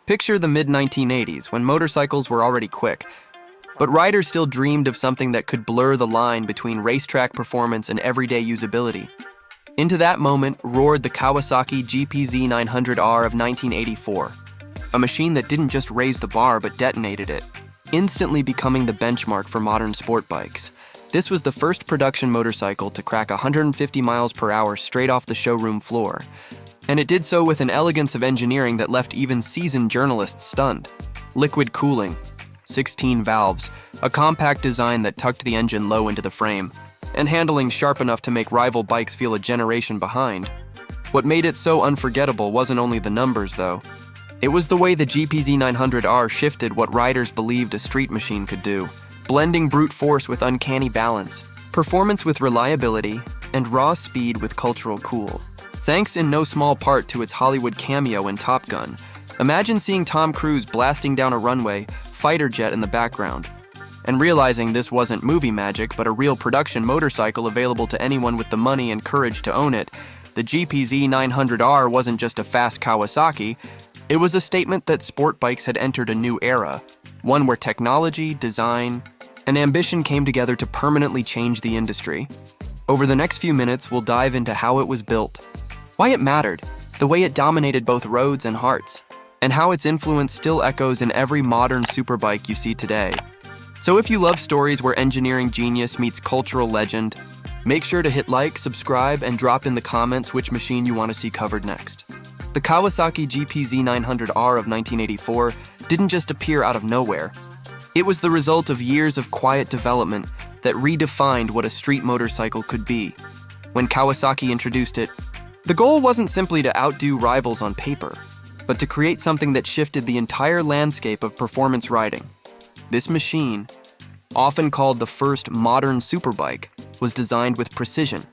Picture the mid-1980s, when motorcycles were already quick, but riders still dreamed of something that could blur the line between racetrack performance and everyday usability. Into that moment roared the Kawasaki GPZ900R of 1984, a machine that didn't just raise the bar but detonated it, instantly becoming the benchmark for modern sport bikes. This was the first production motorcycle to crack 150 miles per hour straight off the showroom floor, and it did so with an elegance of engineering that left even seasoned journalists stunned. Liquid cooling, 16 valves, a compact design that tucked the engine low into the frame, and handling sharp enough to make rival bikes feel a generation behind. What made it so unforgettable wasn't only the numbers, though. It was the way the GPZ900R shifted what riders believed a street machine could do, blending brute force with uncanny balance, performance with reliability, and raw speed with cultural cool. Thanks in no small part to its Hollywood cameo in Top Gun. Imagine seeing Tom Cruise blasting down a runway, fighter jet in the background, and realizing this wasn't movie magic but a real production motorcycle available to anyone with the money and courage to own it. The GPZ900R wasn't just a fast Kawasaki, it was a statement that sport bikes had entered a new era, one where technology, design, and ambition came together to permanently change the industry. Over the next few minutes, we'll dive into how it was built, why it mattered, the way it dominated both roads and hearts, and how its influence still echoes in every modern superbike you see today. So if you love stories where engineering genius meets cultural legend, make sure to hit like, subscribe, and drop in the comments which machine you want to see covered next. The Kawasaki GPZ900R of 1984 didn't just appear out of nowhere. It was the result of years of quiet development that redefined what a street motorcycle could be. When Kawasaki introduced it, the goal wasn't simply to outdo rivals on paper, but to create something that shifted the entire landscape of performance riding. This machine, often called the first modern superbike, was designed with precision,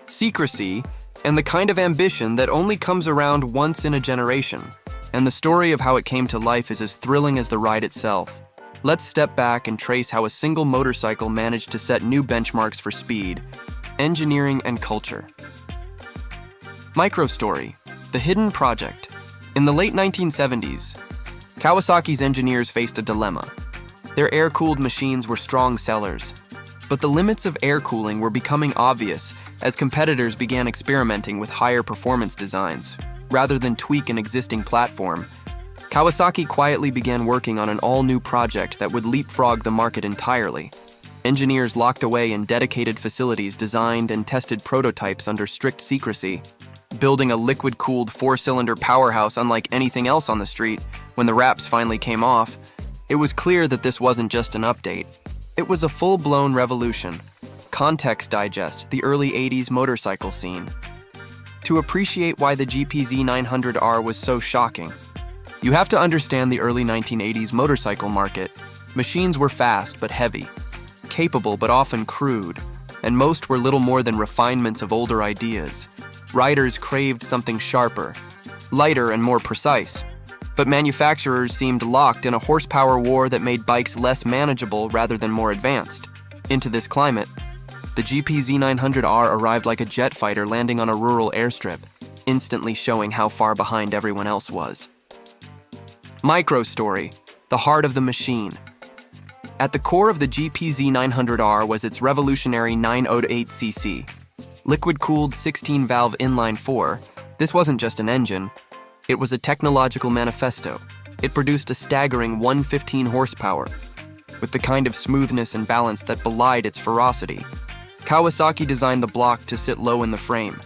secrecy, and the kind of ambition that only comes around once in a generation. And the story of how it came to life is as thrilling as the ride itself. Let's step back and trace how a single motorcycle managed to set new benchmarks for speed, engineering, and culture. Microstory, the hidden project. In the late 1970s, Kawasaki's engineers faced a dilemma. Their air-cooled machines were strong sellers, but the limits of air cooling were becoming obvious as competitors began experimenting with higher performance designs. Rather than tweak an existing platform, Kawasaki quietly began working on an all-new project that would leapfrog the market entirely. Engineers locked away in dedicated facilities designed and tested prototypes under strict secrecy, building a liquid-cooled four-cylinder powerhouse unlike anything else on the street. When the wraps finally came off, it was clear that this wasn't just an update. It was a full-blown revolution. Context digest, the early 80s motorcycle scene. To appreciate why the GPZ900R was so shocking, you have to understand the early 1980s motorcycle market. Machines were fast but heavy, capable but often crude, and most were little more than refinements of older ideas. Riders craved something sharper, lighter, and more precise. But manufacturers seemed locked in a horsepower war that made bikes less manageable rather than more advanced. Into this climate, the GPZ900R arrived like a jet fighter landing on a rural airstrip, instantly showing how far behind everyone else was. Microstory, the heart of the machine. At the core of the GPZ900R was its revolutionary 908cc. Liquid-cooled 16-valve inline-four, this wasn't just an engine, it was a technological manifesto. It produced a staggering 115 horsepower, with the kind of smoothness and balance that belied its ferocity. Kawasaki designed the block to sit low in the frame,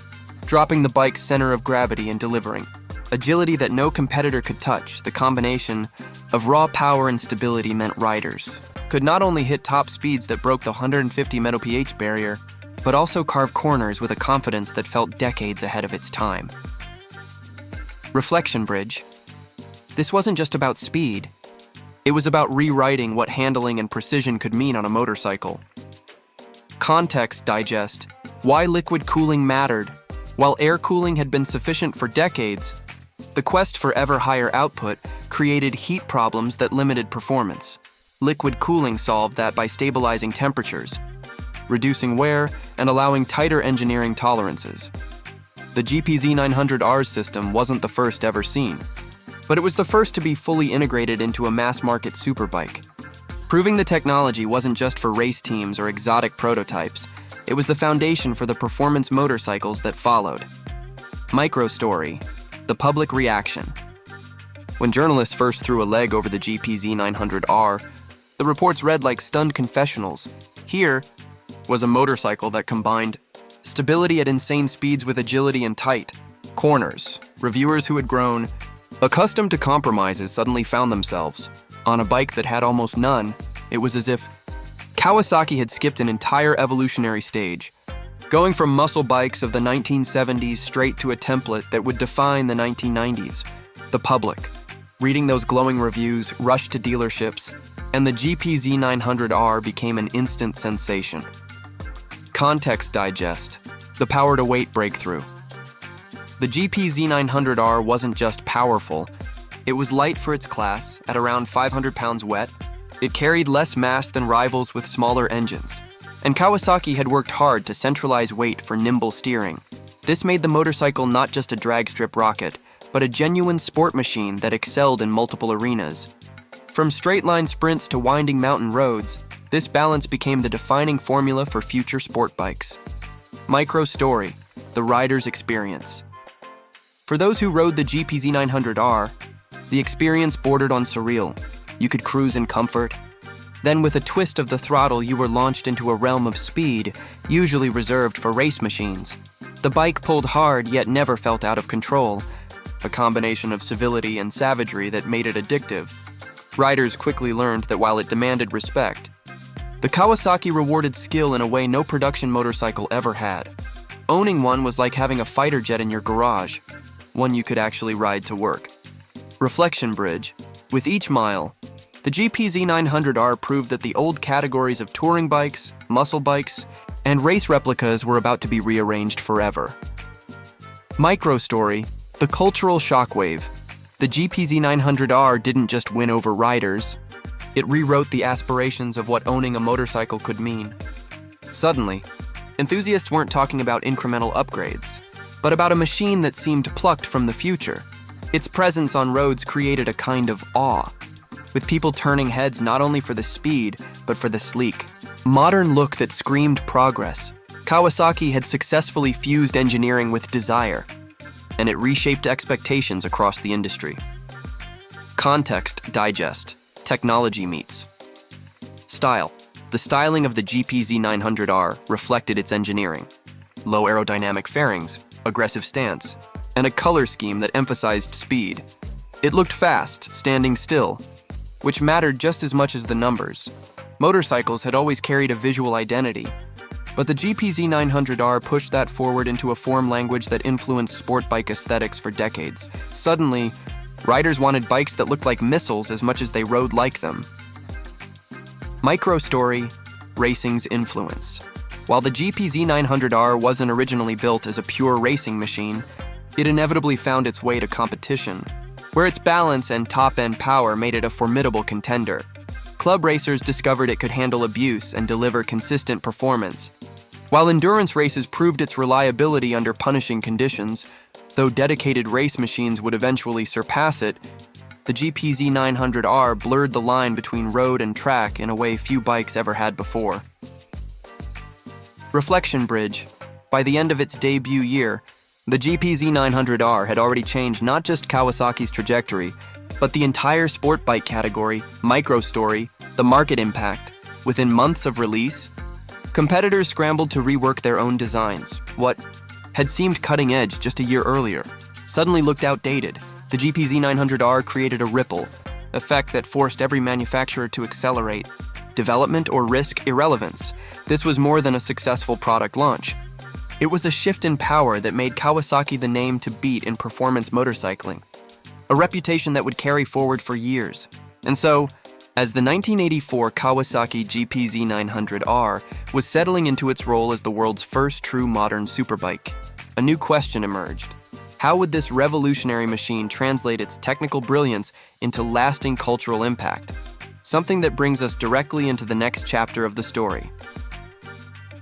dropping the bike's center of gravity and delivering agility that no competitor could touch. The combination of raw power and stability meant riders could not only hit top speeds that broke the 150 mph barrier, but also carve corners with a confidence that felt decades ahead of its time. Reflection bridge. This wasn't just about speed. It was about rewriting what handling and precision could mean on a motorcycle. Context digest. Why liquid cooling mattered. While air cooling had been sufficient for decades, the quest for ever higher output created heat problems that limited performance. Liquid cooling solved that by stabilizing temperatures, reducing wear, and allowing tighter engineering tolerances. The GPZ900R's system wasn't the first ever seen. but it was the first to be fully integrated into a mass-market superbike. Proving the technology wasn't just for race teams or exotic prototypes, it was the foundation for the performance motorcycles that followed. Microstory: the public reaction. When journalists first threw a leg over the GPZ900R, the reports read like stunned confessionals. Here was a motorcycle that combined stability at insane speeds with agility in tight corners. Reviewers who had grown accustomed to compromises suddenly found themselves on a bike that had almost none. It was as if Kawasaki had skipped an entire evolutionary stage, going from muscle bikes of the 1970s straight to a template that would define the 1990s. The public, reading those glowing reviews, rushed to dealerships, and the GPZ900R became an instant sensation. Context digest: the power-to-weight breakthrough. The GPZ900R wasn't just powerful, it was light for its class, at around 500 pounds wet. It carried less mass than rivals with smaller engines, and Kawasaki had worked hard to centralize weight for nimble steering. This made the motorcycle not just a drag strip rocket, but a genuine sport machine that excelled in multiple arenas. From straight-line sprints to winding mountain roads, this balance became the defining formula for future sport bikes. Microstory: the rider's experience. For those who rode the GPZ900R, the experience bordered on surreal. You could cruise in comfort. Then with a twist of the throttle, you were launched into a realm of speed, usually reserved for race machines. The bike pulled hard yet never felt out of control, a combination of civility and savagery that made it addictive. Riders quickly learned that while it demanded respect, the Kawasaki rewarded skill in a way no production motorcycle ever had. Owning one was like having a fighter jet in your garage, one you could actually ride to work. Reflection bridge: with each mile, the GPZ900R proved that the old categories of touring bikes, muscle bikes, and race replicas were about to be rearranged forever. Microstory: the cultural shockwave. The GPZ900R didn't just win over riders, it rewrote the aspirations of what owning a motorcycle could mean. Suddenly, enthusiasts weren't talking about incremental upgrades, but about a machine that seemed plucked from the future. Its presence on roads created a kind of awe, with people turning heads not only for the speed, but for the sleek, modern look that screamed progress. Kawasaki had successfully fused engineering with desire, and it reshaped expectations across the industry. Context digest: technology meets style. The styling of the GPZ900R reflected its engineering. Low aerodynamic fairings, aggressive stance, and a color scheme that emphasized speed. It looked fast, standing still, which mattered just as much as the numbers. Motorcycles had always carried a visual identity, but the GPZ900R pushed that forward into a form language that influenced sport bike aesthetics for decades. Suddenly, riders wanted bikes that looked like missiles as much as they rode like them. Microstory: racing's influence. While the GPZ900R wasn't originally built as a pure racing machine, it inevitably found its way to competition, where its balance and top-end power made it a formidable contender. Club racers discovered it could handle abuse and deliver consistent performance, while endurance races proved its reliability under punishing conditions. Though dedicated race machines would eventually surpass it, the GPZ900R blurred the line between road and track in a way few bikes ever had before. Reflection bridge: by the end of its debut year, the GPZ900R had already changed not just Kawasaki's trajectory, but the entire sport bike category. Microstory: the market impact. Within months of release, competitors scrambled to rework their own designs. What had seemed cutting edge just a year earlier suddenly looked outdated. The GPZ900R created a ripple effect that forced every manufacturer to accelerate development or risk irrelevance. This was more than a successful product launch. It was a shift in power that made Kawasaki the name to beat in performance motorcycling, a reputation that would carry forward for years. And so, as the 1984 Kawasaki GPZ900R was settling into its role as the world's first true modern superbike, a new question emerged. How would this revolutionary machine translate its technical brilliance into lasting cultural impact? Something that brings us directly into the next chapter of the story.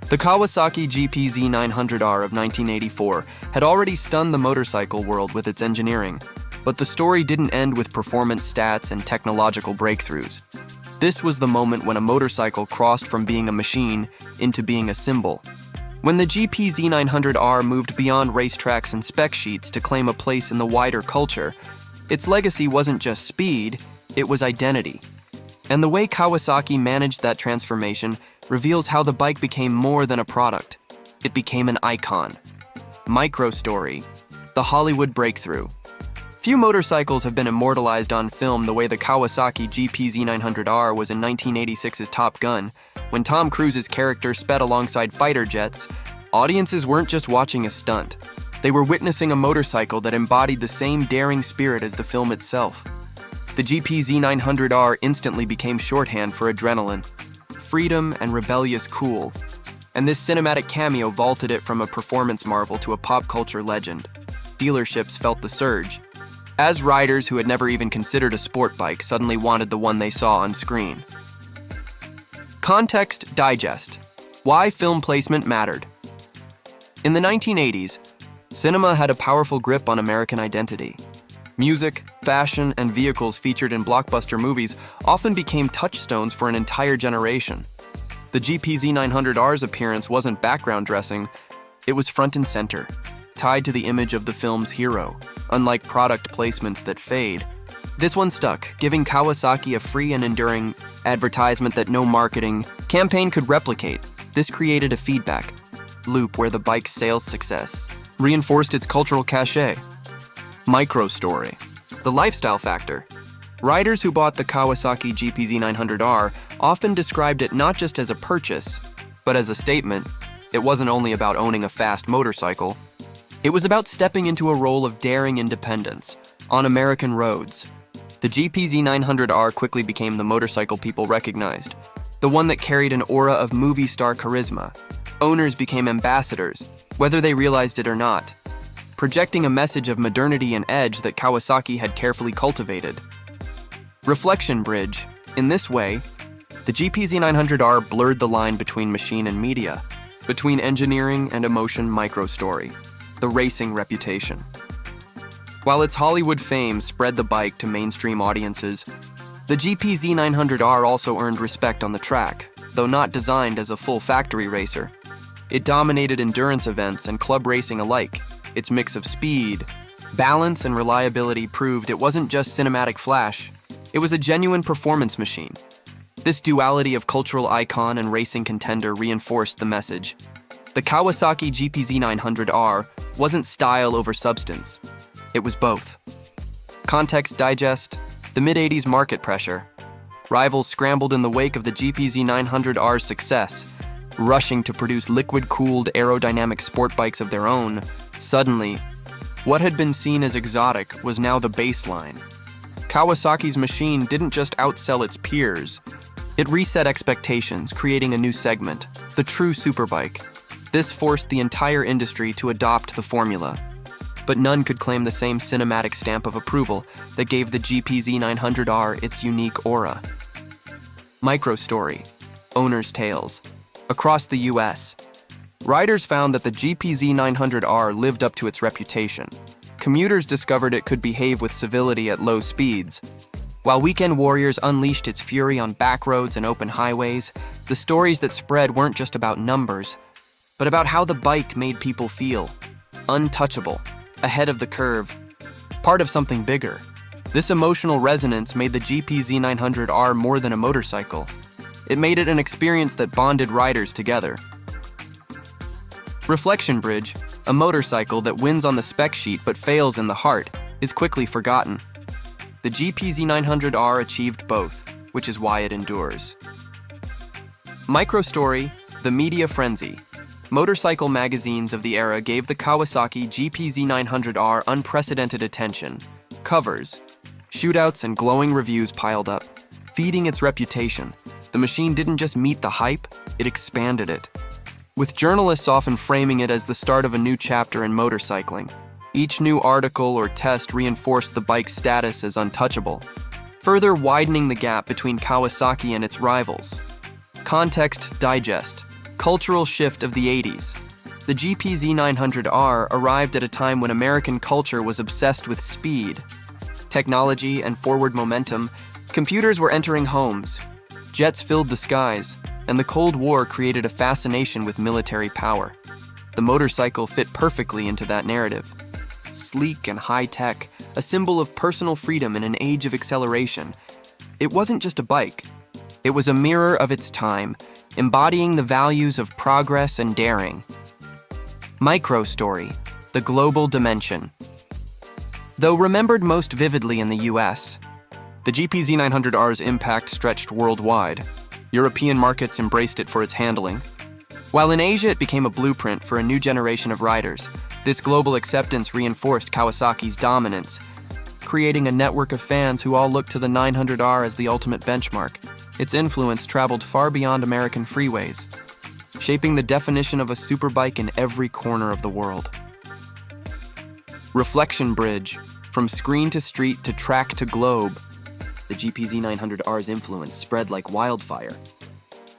The Kawasaki GPZ900R of 1984 had already stunned the motorcycle world with its engineering. But the story didn't end with performance stats and technological breakthroughs. This was the moment when a motorcycle crossed from being a machine into being a symbol. When the GPZ900R moved beyond racetracks and spec sheets to claim a place in the wider culture, its legacy wasn't just speed, it was identity. And the way Kawasaki managed that transformation reveals how the bike became more than a product. It became an icon. Microstory, the Hollywood breakthrough. Few motorcycles have been immortalized on film the way the Kawasaki GPZ900R was in 1986's Top Gun. When Tom Cruise's character sped alongside fighter jets, audiences weren't just watching a stunt. They were witnessing a motorcycle that embodied the same daring spirit as the film itself. The GPZ900R instantly became shorthand for adrenaline, freedom, and rebellious cool. And this cinematic cameo vaulted it from a performance marvel to a pop culture legend. Dealerships felt the surge, as riders who had never even considered a sport bike suddenly wanted the one they saw on screen. Context Digest: Why film placement mattered. In the 1980s, cinema had a powerful grip on American identity. Music, fashion, and vehicles featured in blockbuster movies often became touchstones for an entire generation. The GPZ900R's appearance wasn't background dressing, it was front and center, tied to the image of the film's hero. Unlike product placements that fade, this one stuck, giving Kawasaki a free and enduring advertisement that no marketing campaign could replicate. This created a feedback loop where the bike's sales success reinforced its cultural cachet. Microstory, the lifestyle factor. Riders who bought the Kawasaki GPZ900R often described it not just as a purchase, but as a statement. It wasn't only about owning a fast motorcycle, it was about stepping into a role of daring independence on American roads. The GPZ900R quickly became the motorcycle people recognized, the one that carried an aura of movie star charisma. Owners became ambassadors, whether they realized it or not, projecting a message of modernity and edge that Kawasaki had carefully cultivated. Reflection bridge. In this way, the GPZ900R blurred the line between machine and media, between engineering and emotion. Microstory, the racing reputation. While its Hollywood fame spread the bike to mainstream audiences, the GPZ900R also earned respect on the track, though not designed as a full factory racer. It dominated endurance events and club racing alike. Its mix of speed, balance, and reliability proved it wasn't just cinematic flash, it was a genuine performance machine. This duality of cultural icon and racing contender reinforced the message. The Kawasaki GPZ900R wasn't style over substance. It was both. Context Digest: the mid-80s market pressure. Rivals scrambled in the wake of the GPZ900R's success, rushing to produce liquid-cooled aerodynamic sport bikes of their own. Suddenly, what had been seen as exotic was now the baseline. Kawasaki's machine didn't just outsell its peers, it reset expectations, creating a new segment, the true superbike. This forced the entire industry to adopt the formula. But none could claim the same cinematic stamp of approval that gave the GPZ900R its unique aura. Microstory, owner's tales. Across the US, riders found that the GPZ900R lived up to its reputation. Commuters discovered it could behave with civility at low speeds. While weekend warriors unleashed its fury on back roads and open highways, the stories that spread weren't just about numbers, but about how the bike made people feel. Untouchable, ahead of the curve, part of something bigger. This emotional resonance made the GPZ900R more than a motorcycle. It made it an experience that bonded riders together. Reflection bridge, a motorcycle that wins on the spec sheet but fails in the heart, is quickly forgotten. The GPZ900R achieved both, which is why it endures. Microstory, the media frenzy. Motorcycle magazines of the era gave the Kawasaki GPZ900R unprecedented attention. Covers, shootouts, and glowing reviews piled up, feeding its reputation. The machine didn't just meet the hype, it expanded it. With journalists often framing it as the start of a new chapter in motorcycling. Each new article or test reinforced the bike's status as untouchable, further widening the gap between Kawasaki and its rivals. Context Digest, cultural shift of the 80s. The GPZ900R arrived at a time when American culture was obsessed with speed. technology, and forward momentum, computers were entering homes, jets filled the skies, and the Cold War created a fascination with military power. The motorcycle fit perfectly into that narrative. Sleek and high-tech, a symbol of personal freedom in an age of acceleration. It wasn't just a bike. It was a mirror of its time, embodying the values of progress and daring. Microstory, the global dimension. Though remembered most vividly in the US, the GPZ900R's impact stretched worldwide. European markets embraced it for its handling, while in Asia it became a blueprint for a new generation of riders. This global acceptance reinforced Kawasaki's dominance, creating a network of fans who all looked to the 900R as the ultimate benchmark. Its influence traveled far beyond American freeways, shaping the definition of a superbike in every corner of the world. Reflection bridge, from screen to street to track to globe, the GPZ900R's influence spread like wildfire.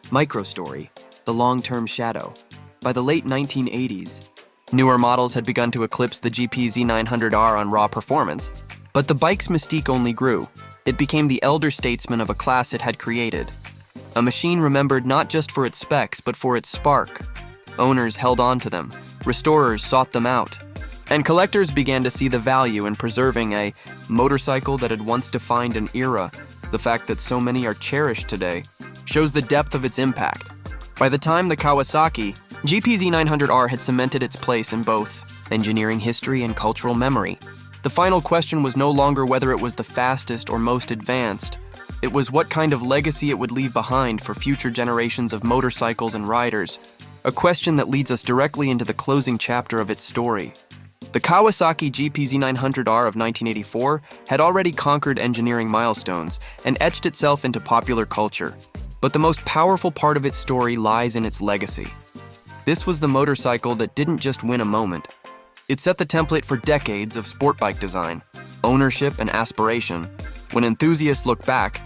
Microstory, the long-term shadow. By the late 1980s, newer models had begun to eclipse the GPZ900R on raw performance, but the bike's mystique only grew. It became the elder statesman of a class it had created. A machine remembered not just for its specs, but for its spark. Owners held on to them, restorers sought them out, and collectors began to see the value in preserving a motorcycle that had once defined an era. The fact that so many are cherished today shows the depth of its impact. By the time the Kawasaki GPZ900R had cemented its place in both engineering history and cultural memory, the final question was no longer whether it was the fastest or most advanced. It was what kind of legacy it would leave behind for future generations of motorcycles and riders, a question that leads us directly into the closing chapter of its story. The Kawasaki GPZ900R of 1984 had already conquered engineering milestones and etched itself into popular culture. But the most powerful part of its story lies in its legacy. This was the motorcycle that didn't just win a moment. It set the template for decades of sport bike design, ownership, and aspiration. When enthusiasts look back,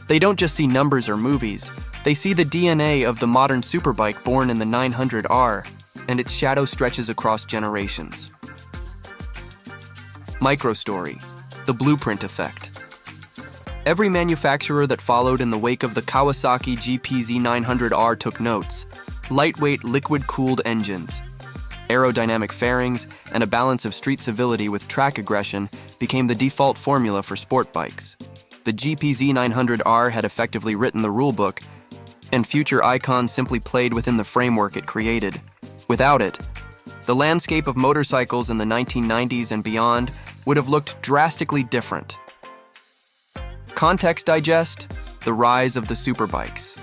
they don't just see numbers or movies. They see the DNA of the modern superbike born in the 900R, and its shadow stretches across generations. Microstory, the blueprint effect. Every manufacturer that followed in the wake of the Kawasaki GPZ900R took notes. Lightweight, liquid-cooled engines, aerodynamic fairings, and a balance of street civility with track aggression became the default formula for sport bikes. The GPZ900R had effectively written the rulebook, and future icons simply played within the framework it created. Without it, the landscape of motorcycles in the 1990s and beyond would have looked drastically different. Context digest, the rise of the superbikes.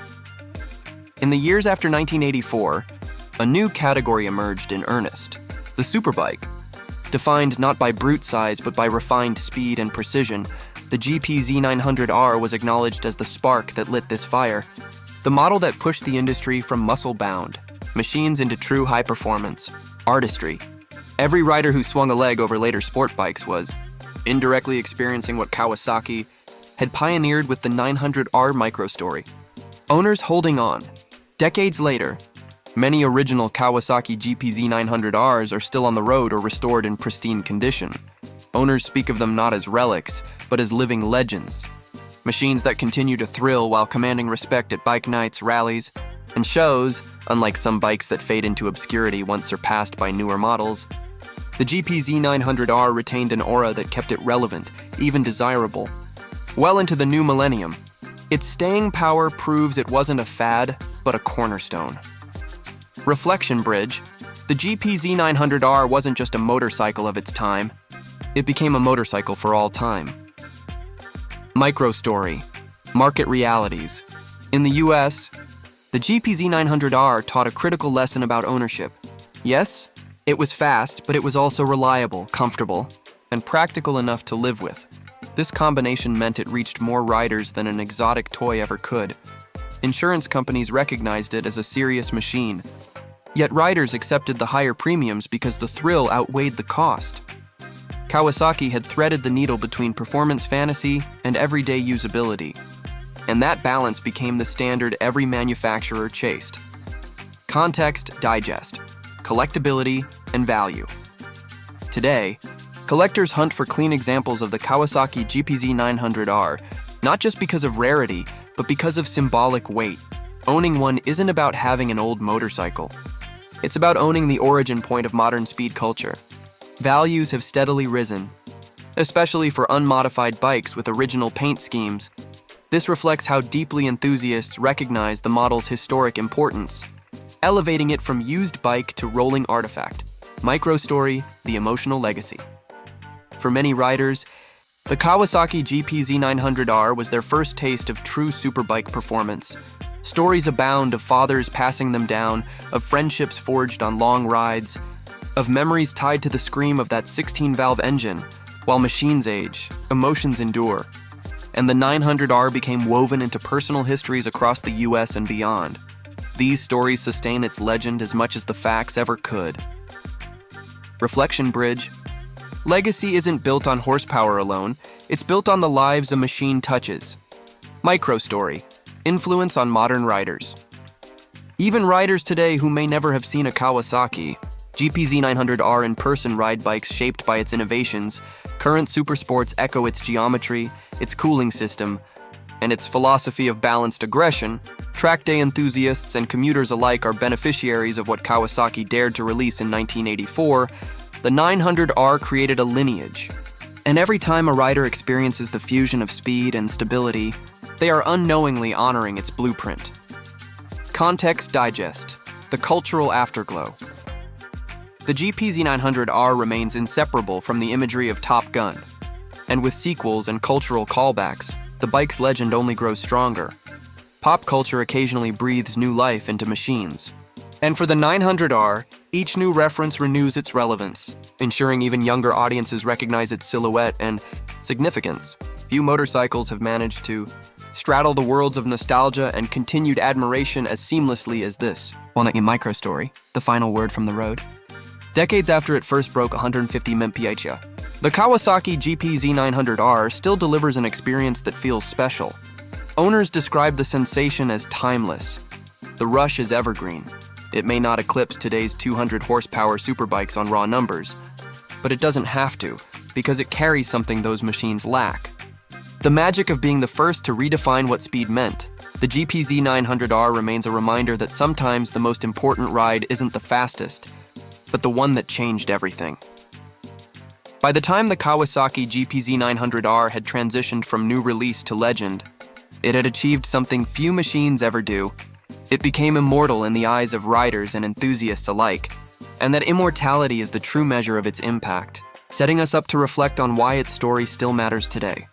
In the years after 1984, a new category emerged in earnest, the superbike. Defined not by brute size but by refined speed and precision, the GPZ900R was acknowledged as the spark that lit this fire, the model that pushed the industry from muscle-bound machines into true high-performance artistry. Every rider who swung a leg over later sport bikes was indirectly experiencing what Kawasaki had pioneered with the 900R microstory. Owners holding on. Decades later, many original Kawasaki GPZ900Rs are still on the road or restored in pristine condition. Owners speak of them not as relics, but as living legends. Machines that continue to thrill while commanding respect at bike nights, rallies, and shows, unlike some bikes that fade into obscurity once surpassed by newer models. The GPZ900R retained an aura that kept it relevant, even desirable. Well into the new millennium, its staying power proves it wasn't a fad, but a cornerstone. Reflection bridge, the GPZ900R wasn't just a motorcycle of its time, it became a motorcycle for all time. Microstory, market realities. In the US, the GPZ900R taught a critical lesson about ownership. Yes, it was fast, but it was also reliable, comfortable, and practical enough to live with. This combination meant it reached more riders than an exotic toy ever could. Insurance companies recognized it as a serious machine, yet riders accepted the higher premiums because the thrill outweighed the cost. Kawasaki had threaded the needle between performance fantasy and everyday usability, and that balance became the standard every manufacturer chased. Context digest, collectability, and value. Today, Collectors hunt for clean examples of the Kawasaki GPZ900R, not just because of rarity, but because of symbolic weight. Owning one isn't about having an old motorcycle. It's about owning the origin point of modern speed culture. Values have steadily risen, especially for unmodified bikes with original paint schemes. This reflects how deeply enthusiasts recognize the model's historic importance, elevating it from used bike to rolling artifact. Microstory, the emotional legacy. For many riders, the Kawasaki GPZ900R was their first taste of true superbike performance. Stories abound of fathers passing them down, of friendships forged on long rides, of memories tied to the scream of that 16-valve engine. While machines age, emotions endure, and the 900R became woven into personal histories across the US and beyond. These stories sustain its legend as much as the facts ever could. Reflection Bridge. Legacy isn't built on horsepower alone, it's built on the lives a machine touches. Microstory. Influence on modern riders. Even riders today who may never have seen a Kawasaki GPZ900R in person ride bikes shaped by its innovations. Current supersports echo its geometry, its cooling system, and its philosophy of balanced aggression. Track day enthusiasts and commuters alike are beneficiaries of what Kawasaki dared to release in 1984. The 900R created a lineage, and every time a rider experiences the fusion of speed and stability, they are unknowingly honoring its blueprint. Context Digest. The cultural afterglow. The GPZ900R remains inseparable from the imagery of Top Gun, and with sequels and cultural callbacks, the bike's legend only grows stronger. Pop culture occasionally breathes new life into machines. And for the 900R, each new reference renews its relevance, ensuring even younger audiences recognize its silhouette and significance. Few motorcycles have managed to straddle the worlds of nostalgia and continued admiration as seamlessly as this. One microstory, the final word from the road. Decades after it first broke 150 mph, the Kawasaki GPZ900R still delivers an experience that feels special. Owners describe the sensation as timeless. The rush is evergreen. It may not eclipse today's 200 horsepower superbikes on raw numbers, but it doesn't have to, because it carries something those machines lack. The magic of being the first to redefine what speed meant. The GPZ900R remains a reminder that sometimes the most important ride isn't the fastest, but the one that changed everything. By the time the Kawasaki GPZ900R had transitioned from new release to legend, it had achieved something few machines ever do. It became immortal in the eyes of riders and enthusiasts alike, and that immortality is the true measure of its impact, setting us up to reflect on why its story still matters today.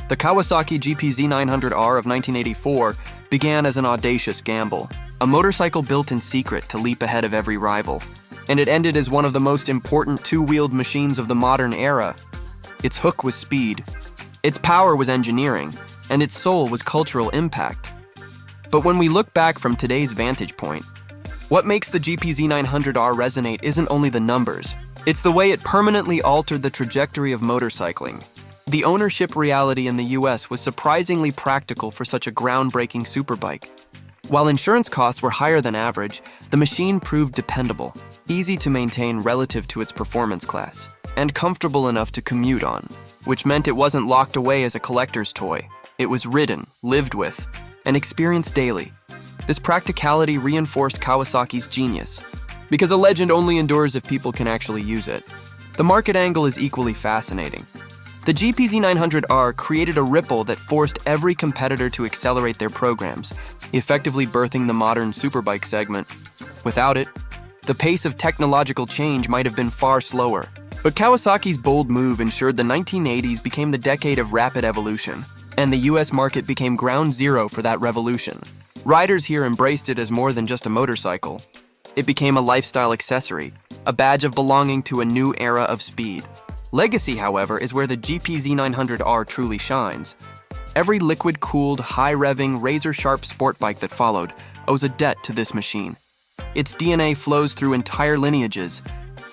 The Kawasaki GPZ900R of 1984 began as an audacious gamble, a motorcycle built in secret to leap ahead of every rival. And it ended as one of the most important two-wheeled machines of the modern era. Its hook was speed, its power was engineering, and its soul was cultural impact. But when we look back from today's vantage point, what makes the GPZ900R resonate isn't only the numbers, it's the way it permanently altered the trajectory of motorcycling. The ownership reality in the US was surprisingly practical for such a groundbreaking superbike. While insurance costs were higher than average, the machine proved dependable, easy to maintain relative to its performance class, and comfortable enough to commute on, which meant it wasn't locked away as a collector's toy. It was ridden, lived with, and experienced daily. This practicality reinforced Kawasaki's genius, because a legend only endures if people can actually use it. The market angle is equally fascinating. The GPZ900R created a ripple that forced every competitor to accelerate their programs, effectively birthing the modern superbike segment. Without it, the pace of technological change might have been far slower. But Kawasaki's bold move ensured the 1980s became the decade of rapid evolution, and the US market became ground zero for that revolution. Riders here embraced it as more than just a motorcycle. It became a lifestyle accessory, a badge of belonging to a new era of speed. Legacy, however, is where the GPZ900R truly shines. Every liquid-cooled, high-revving, razor-sharp sport bike that followed owes a debt to this machine. Its DNA flows through entire lineages,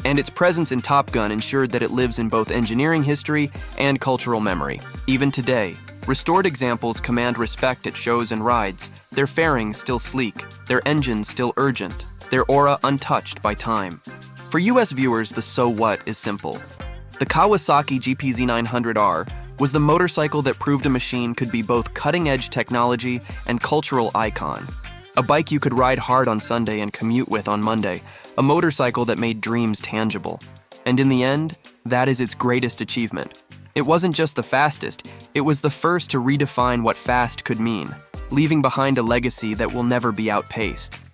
and its presence in Top Gun ensured that it lives in both engineering history and cultural memory. Even today, restored examples command respect at shows and rides, their fairings still sleek, their engines still urgent, their aura untouched by time. For US viewers, the so what is simple. The Kawasaki GPZ900R was the motorcycle that proved a machine could be both cutting-edge technology and cultural icon. A bike you could ride hard on Sunday and commute with on Monday, a motorcycle that made dreams tangible. And in the end, that is its greatest achievement. It wasn't just the fastest, it was the first to redefine what fast could mean, leaving behind a legacy that will never be outpaced.